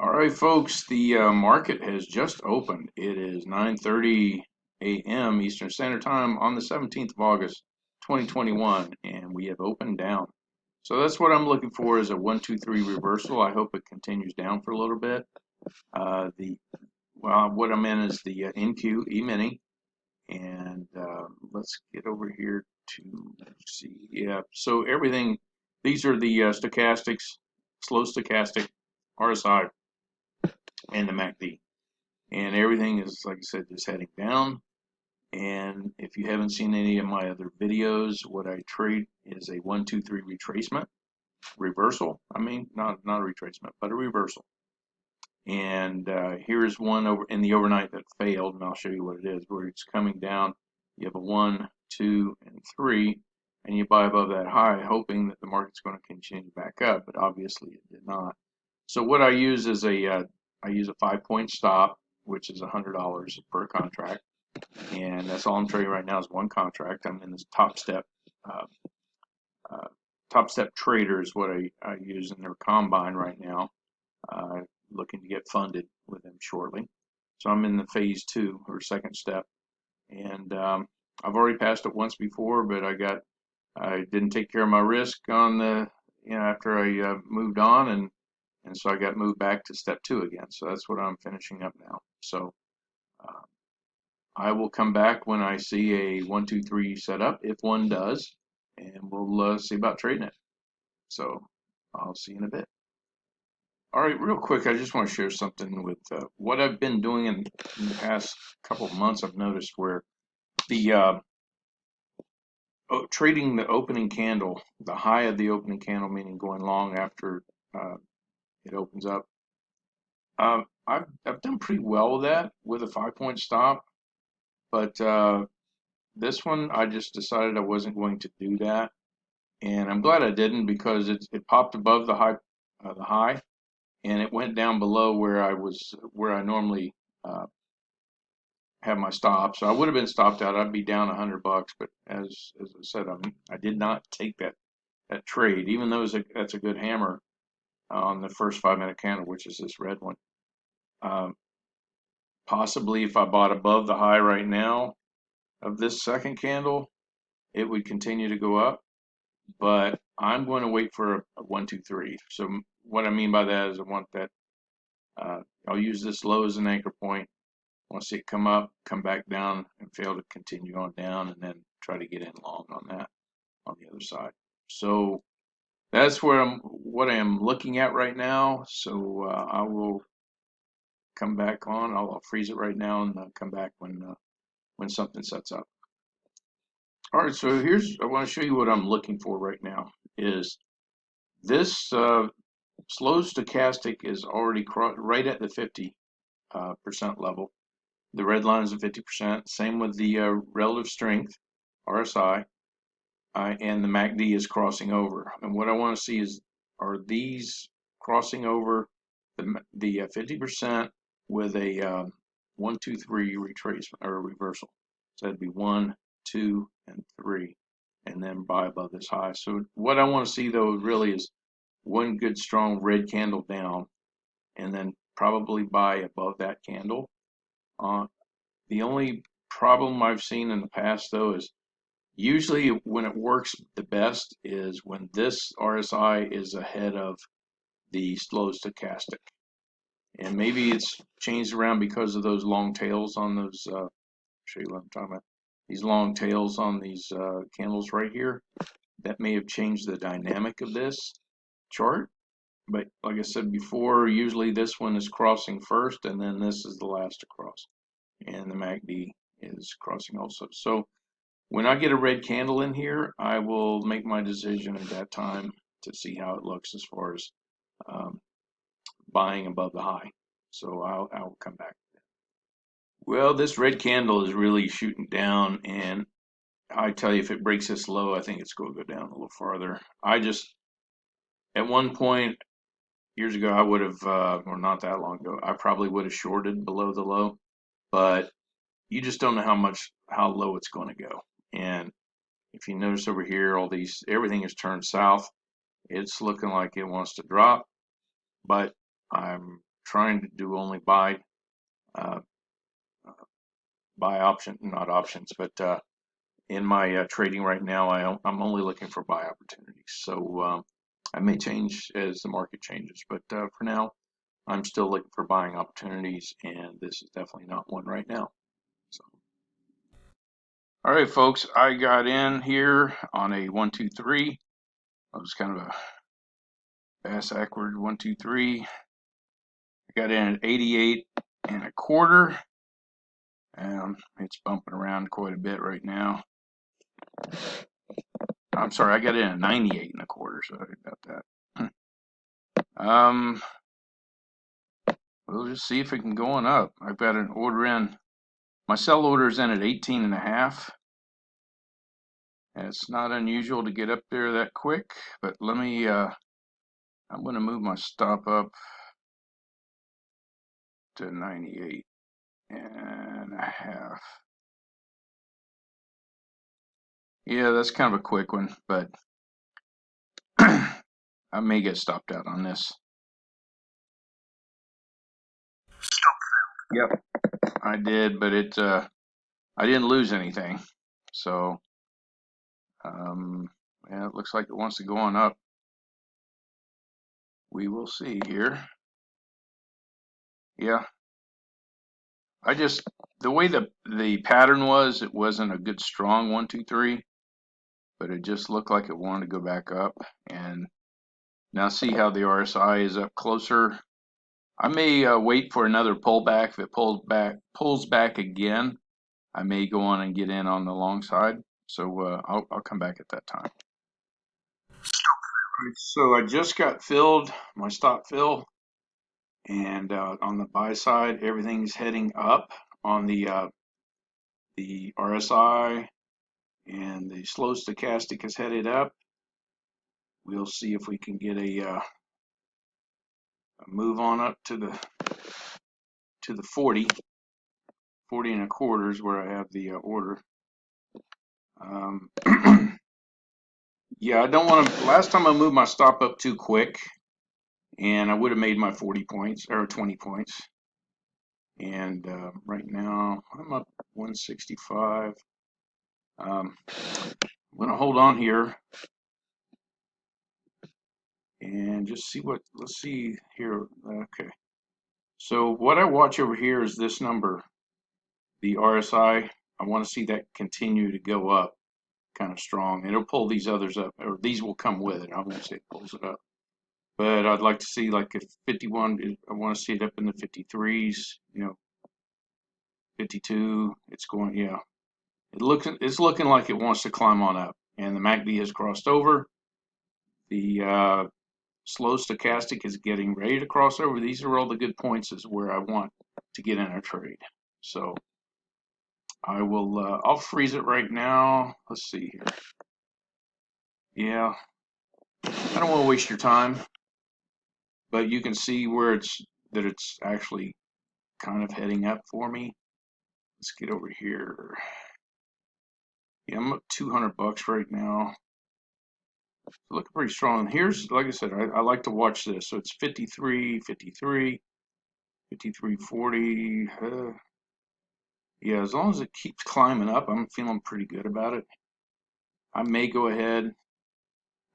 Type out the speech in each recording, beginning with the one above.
All right, folks, the market has just opened. It is 9:30 a.m. Eastern Standard Time on the 17th of August, 2021, and we have opened down. So that's what I'm looking for is a 1-2-3 reversal. I hope it continues down for a little bit. The what I'm in is the NQ E-mini, and let's get over here to see. Yeah, so everything. These are the stochastics, slow stochastic, RSI, and the MACD. And everything is, like I said, just heading down. And if you haven't seen any of my other videos, what I trade is a 1-2-3 retracement, reversal. I mean, not a retracement, but a reversal. And here's one over in the overnight that failed, and I'll show you what it is. Where it's coming down, you have a 1, 2, and 3, and you buy above that high, hoping that the market's going to continue back up, but obviously it did not. So what I use is I use a 5-point stop, which is $100 per contract, and that's all I'm trading right now is one contract. I'm in this uh, uh, Top Step Trader is what I use in their combine right now. Looking to get funded with them shortly. So I'm in the phase 2 or second step, and I've already passed it once before, but I didn't take care of my risk on the after I moved on, and so I got moved back to step 2 again. So that's what I'm finishing up now. So uh, I will come back when I see a 1-2-3 setup, if one does, and we'll see about trading it. So I'll see you in a bit. All right, real quick, I just want to share something with what I've been doing in the past couple of months. I've noticed where the trading the opening candle, the high of the opening candle, meaning going long after uh, it opens up. I've done pretty well with that with a 5-point stop, but this one I just decided I wasn't going to do that, and I'm glad I didn't because it popped above the high, and it went down below where I normally have my stop. So I would have been stopped out. I'd be down $100, but as I said, I did not take that trade, even though that's a good hammer on the first 5-minute candle, which is this red one. Um, Possibly if I bought above the high right now of this second candle, it would continue to go up, but I'm going to wait for a 1-2-3. So what I mean by that is I want that, I'll use this low as an anchor point. I want to see it come up, come back down, and fail to continue on down, and then try to get in long on that on the other side. So that's what I am looking at right now. So I will come back on. I'll freeze it right now and come back when something sets up. All right, so I want to show you what I'm looking for right now. Is this slow stochastic is already right at the 50% level. The red line is at 50%. Same with the relative strength, RSI, and the MACD is crossing over. And what I want to see are these crossing over the 50% with a 1-2-3 retracement or reversal. So that'd be 1, 2, and 3, and then buy above this high. So what I want to see though really is one good strong red candle down, and then probably buy above that candle. The only problem I've seen in the past though is usually when it works the best is when this RSI is ahead of the slow stochastic. And maybe it's changed around because of those long tails on those, show you what I'm talking about. These long tails on these candles right here. That may have changed the dynamic of this chart. But like I said before, usually this one is crossing first and then this is the last to cross. And the MACD is crossing also. So when I get a red candle in here, I will make my decision at that time to see how it looks as far as um, buying above the high. So I'll come back. Well, this red candle is really shooting down, and I tell you, if it breaks this low, I think it's going to go down a little farther. At one point years ago, I would have, or not that long ago, I probably would have shorted below the low, but you just don't know how low it's going to go. And if you notice over here, everything is turned south. It's looking like it wants to drop, but I'm trying to do only buy option, not options, but in my trading right now, I'm only looking for buy opportunities. So I may change as the market changes, but for now, I'm still looking for buying opportunities, and this is definitely not one right now. So, all right, folks, I got in here on a 1, 2, 3. I was kind of a fast backward 1, 2, 3. I got in at 88 and a quarter. It's bumping around quite a bit right now. I'm sorry, I got in at 98 and a quarter, so about that. We'll just see if it can go on up. I've got an order in. My sell order is in at 18 and a half. And it's not unusual to get up there that quick, but let me, I'm going to move my stop up to 98 and a half. Yeah, that's kind of a quick one, but I may get stopped out on this. Yep, I did, but I didn't lose anything. So, yeah, it looks like it wants to go on up. We will see here. Yeah, the way the pattern was, it wasn't a good strong 1, 2, 3, but it just looked like it wanted to go back up. And now see how the RSI is up closer. I may wait for another pullback. If it pulls back again, I may go on and get in on the long side. So I'll come back at that time. So I just got filled, my stop fill, and on the buy side, everything's heading up on the RSI, and the slow stochastic is headed up. We'll see if we can get a move on up to the 40 and a quarter is where I have the order. Yeah, I don't want to. Last time I moved my stop up too quick, and I would have made my 40 points or 20 points. And right now I'm up 165. I'm going to hold on here and just see what. Let's see here. Okay. So what I watch over here is this number, the RSI. I want to see that continue to go up kind of strong. It'll pull these others up, or these will come with it. I won't say it pulls it up. But I'd like to see like a 51, I want to see it up in the 53s, 52, it's going, yeah. It's looking like it wants to climb on up. And the MACD has crossed over. The slow stochastic is getting ready to cross over. These are all the good points is where I want to get in a trade. So I'll freeze it right now. Let's see here. Yeah, I don't want to waste your time, but you can see where it's actually kind of heading up for me. Let's get over here. Yeah, I'm up $200 right now. Looking pretty strong. Here's, like I said, I like to watch this. So it's 53, 53, 53, 40. Yeah, as long as it keeps climbing up, I'm feeling pretty good about it. I may go ahead.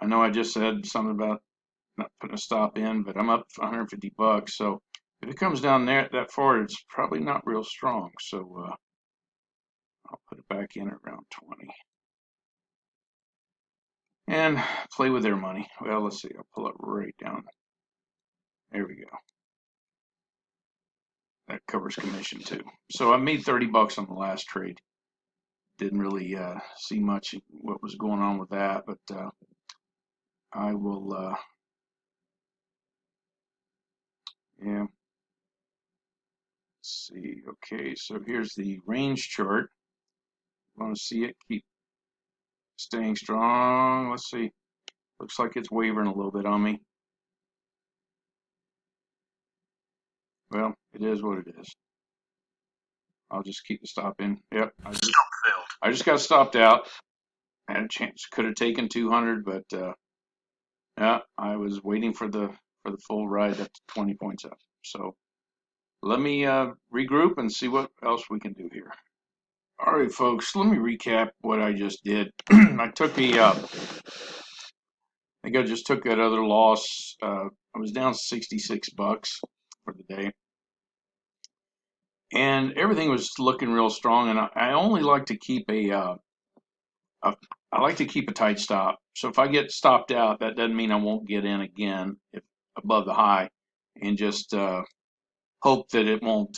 I know I just said something about not putting a stop in, but I'm up $150. So if it comes down there that far, it's probably not real strong. So I'll put it back in at around 20. And play with their money. Well, let's see. I'll pull it right down. There we go. That covers commission too. So I made $30 on the last trade. Didn't really see much what was going on with that, but I will. Yeah. Let's see. Okay, so here's the range chart. Want to see it keep staying strong? Let's see. Looks like it's wavering a little bit on me. Well, it is what it is. I'll just keep the stop in. Yep. I just got stopped out. I had a chance. Could have taken 200, but yeah, I was waiting for the full ride up to 20 points up. So let me regroup and see what else we can do here. All right, folks, let me recap what I just did. I took I think I just took that other loss. I was down 66 bucks for the day, and everything was looking real strong. And I only like to keep a I like to keep a tight stop. So if I get stopped out, that doesn't mean I won't get in again if above the high, and just hope that it won't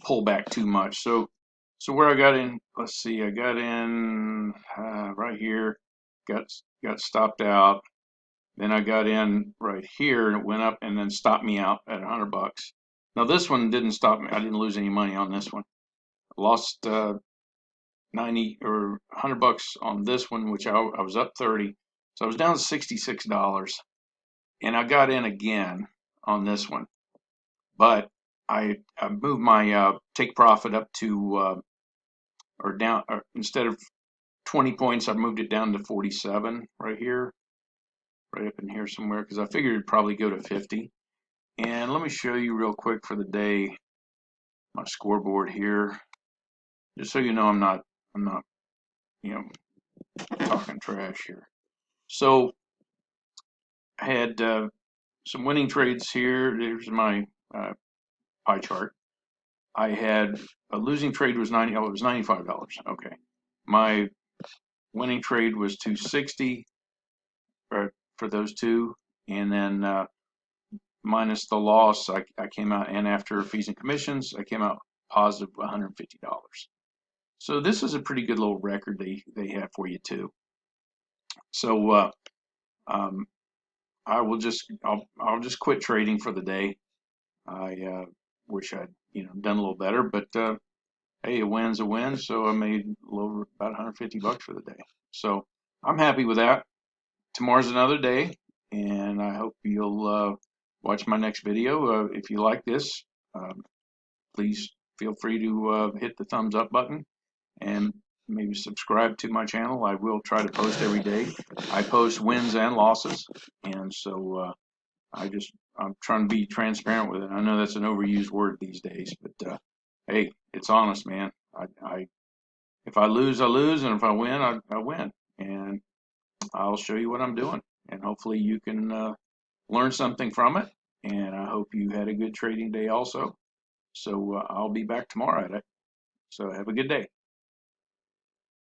pull back too much. So where I got in, let's see, I got in right here, got stopped out. Then I got in right here and it went up and then stopped me out at 100 bucks. Now this one didn't stop me. I didn't lose any money on this one. I lost 90 or 100 bucks on this one, which I was up 30. So I was down $66 and I got in again on this one. But I moved my take profit up to or down, or instead of 20 points, I moved it down to 47 right here, right up in here somewhere, because I figured it'd probably go to 50. And let me show you real quick for the day my scoreboard here, just so you know I'm not you know talking trash here. So I had some winning trades here. There's my pie chart. I had a losing trade was 90. Oh, it was $95. Okay, my winning trade was 260 for those two, and then minus the loss, I came out, and after fees and commissions, I came out positive $150. So this is a pretty good little record they have for you too. So um, I'll just quit trading for the day. I wish I'd done a little better, but hey, a win's a win. So I made a little about 150 bucks for the day. So I'm happy with that. Tomorrow's another day, and I hope you'll watch my next video. If you like this, please feel free to hit the thumbs up button and maybe subscribe to my channel. I will try to post every day. I post wins and losses, and so I'm trying to be transparent with it. I know that's an overused word these days, but hey, it's honest, man. I if I lose, I lose, and if I win, I win, and I'll show you what I'm doing, and hopefully you can learn something from it. And I hope you had a good trading day also. So I'll be back tomorrow at it. So have a good day.